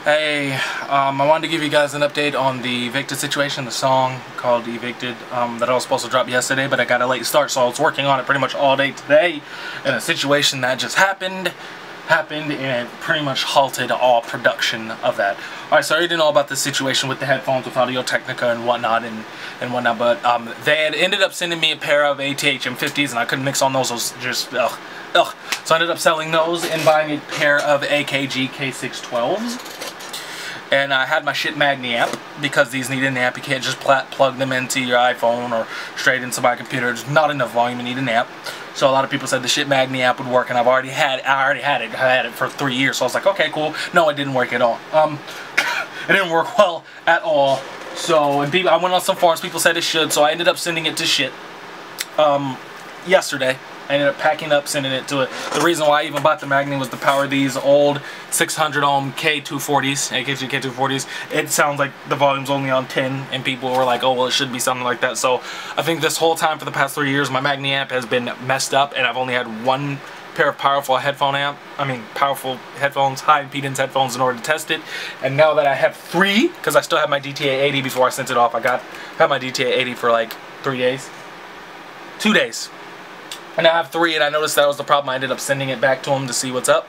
Hey, I wanted to give you guys an update on the Evicted situation, the song called Evicted that I was supposed to drop yesterday, but I got a late start, so I was working on it pretty much all day today, and a situation that just happened and it pretty much halted all production of that. Alright, so I already know about the situation with the headphones with Audio-Technica and whatnot, but they had ended up sending me a pair of ATH M50s, and I couldn't mix on those. Those just, ugh. So I ended up selling those and buying a pair of AKG K612s. And I had my shit Magni amp, because these need an amp. You can't just plug them into your iPhone or straight into my computer. There's not enough volume. You need an amp. So a lot of people said the shit Magni amp would work, and I already had it. I had it for 3 years. So I was like, okay, cool. No, it didn't work at all. It didn't work well at all. So and I went on some forums. People said it should. So I ended up sending it to shit yesterday. I ended up packing up, sending it to it. The reason why I even bought the Magni was to power these old 600 ohm K240s, AKG K240s. It sounds like the volume's only on 10, and people were like, oh, well, it should be something like that. So I think this whole time for the past 3 years, my Magni amp has been messed up, and I've only had one pair of powerful headphones, high impedance headphones in order to test it. And now that I have three, because I still have my DTA80 before I sent it off, had my DTA80 for like 3 days, 2 days. And I have three, and I noticed that was the problem. I ended up sending it back to them to see what's up,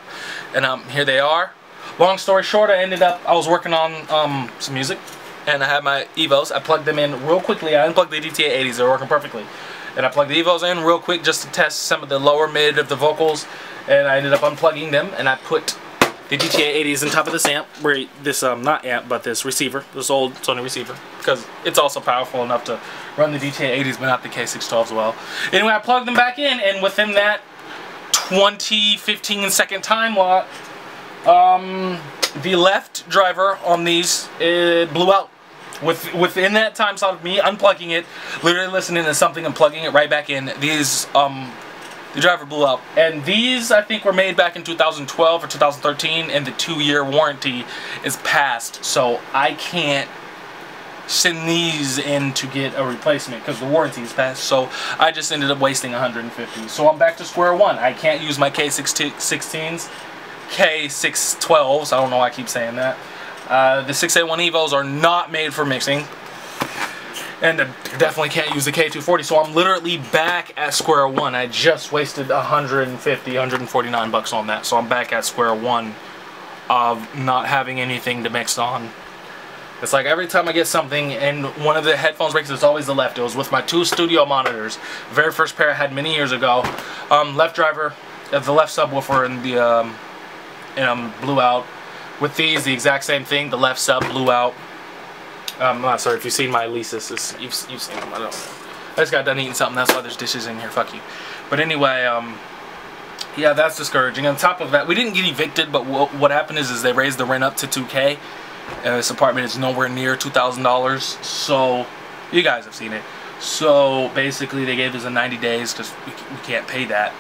and here they are. Long story short, I was working on some music, and I had my Evos. I plugged them in real quickly. I unplugged the DTA80s; they're working perfectly. And I plugged the Evos in real quick just to test some of the lower mid of the vocals, and I ended up unplugging them, and I put the DTA80s on top of this amp, not amp, but this receiver, this old Sony receiver, because it's also powerful enough to run the DTA80s, but not the K612s well. Anyway, I plugged them back in, and within that 15 second time lot, the left driver on these, it blew out. Within that time slot of me unplugging it, literally listening to something and plugging it right back in, the driver blew out. And these, I think, were made back in 2012 or 2013, and the 2-year warranty is passed, so I can't send these in to get a replacement because the warranty is passed. So I just ended up wasting $150. So I'm back to square one. I can't use my K612s. I don't know why I keep saying that. The 681 Evos are not made for mixing, and I definitely can't use the K240, so I'm literally back at square one. I just wasted $149 on that, so I'm back at square one of not having anything to mix on. It's like every time I get something, and one of the headphones breaks, it's always the left. It was with my 2 studio monitors. The very first pair I had many years ago. Left driver, the left subwoofer, and blew out. With these, the exact same thing. The left sub blew out. I'm not sorry if you've seen my Alesis. You've seen them. I don't know. I just got done eating something. That's why there's dishes in here. Fuck you. But anyway, yeah, that's discouraging. On top of that, we didn't get evicted, but what happened is they raised the rent up to $2K. And this apartment is nowhere near $2,000. So you guys have seen it. So basically, they gave us a 90 days because we can't pay that.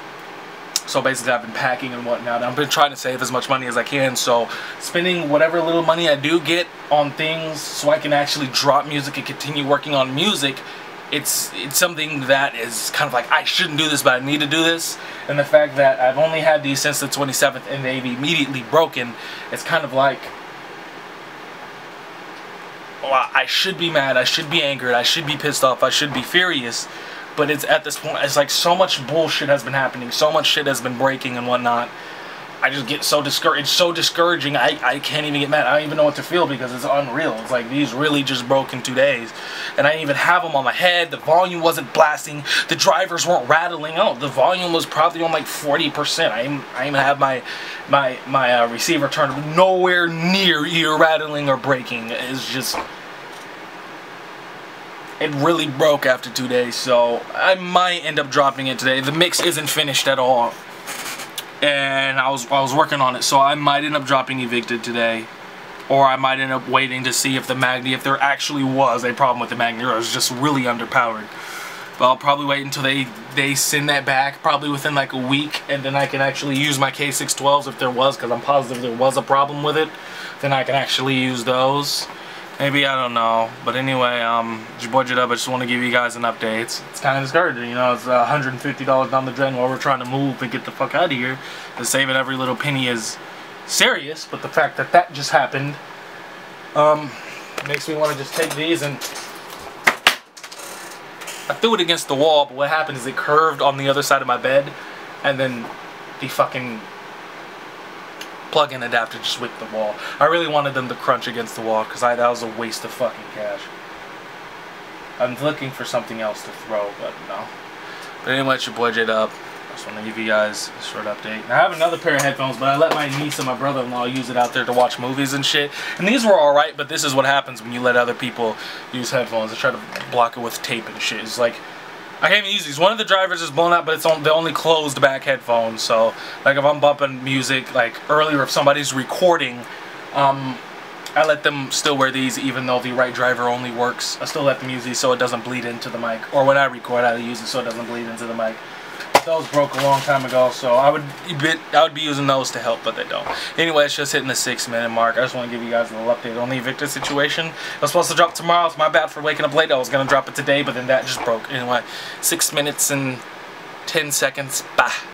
So basically, I've been packing and whatnot. I've been trying to save as much money as I can. So spending whatever little money I do get on things so I can actually drop music and continue working on music, it's something that is kind of like, I shouldn't do this, but I need to do this. And the fact that I've only had these since the 27th and they've immediately broken, it's kind of like, well, I should be mad, I should be angered, I should be pissed off, I should be furious. But it's at this point, it's like so much bullshit has been happening, so much shit has been breaking and whatnot. I just get so discouraged. It's so discouraging. I can't even get mad. I don't even know what to feel because it's unreal. It's like these really just broke in 2 days, and I didn't even have them on my head. The volume wasn't blasting. The drivers weren't rattling. Oh, the volume was probably on like 40%. I even have my receiver turned nowhere near ear rattling or breaking. It's just. It really broke after 2 days, so I might end up dropping it today. The mix isn't finished at all, and I was working on it, so I might end up dropping Evicted today, or I might end up waiting to see if the Magni, if there actually was a problem with the Magni, or it was just really underpowered. But I'll probably wait until they send that back, probably within like a week, and then I can actually use my K612s if there was, because I'm positive there was a problem with it. Then I can actually use those. Maybe, I don't know. But anyway, it's your boy YaBoyJDub. I just want to give you guys an update. It's kind of discouraging, you know. It's $150 down the drain while we're trying to move and get the fuck out of here. And saving every little penny is serious, but the fact that that just happened makes me want to just take these and I threw it against the wall, but what happened is it curved on the other side of my bed, and then the fucking plug-in adapter just whipped the wall. I really wanted them to crunch against the wall because that was a waste of fucking cash. I'm looking for something else to throw, but no. But anyway, it's your boy YaBoyJDub. I just want to give you guys a short update. And I have another pair of headphones, but I let my niece and my brother-in-law use it out there to watch movies and shit. And these were alright, but this is what happens when you let other people use headphones. They try to block it with tape and shit. It's like, I can't even use these. One of the drivers is blown out, but it's the only closed back headphones. So, like if I'm bumping music, like earlier if somebody's recording, I let them still wear these even though the right driver only works. I still let them use these so it doesn't bleed into the mic. Or when I record, I use it so it doesn't bleed into the mic. Those broke a long time ago, so I would be using those to help, but they don't. Anyway, it's just hitting the 6-minute mark. I just want to give you guys a little update on the Evictor situation. It was supposed to drop tomorrow. It's my bad for waking up late. I was going to drop it today, but then that just broke. Anyway, 6 minutes and 10 seconds. Bye.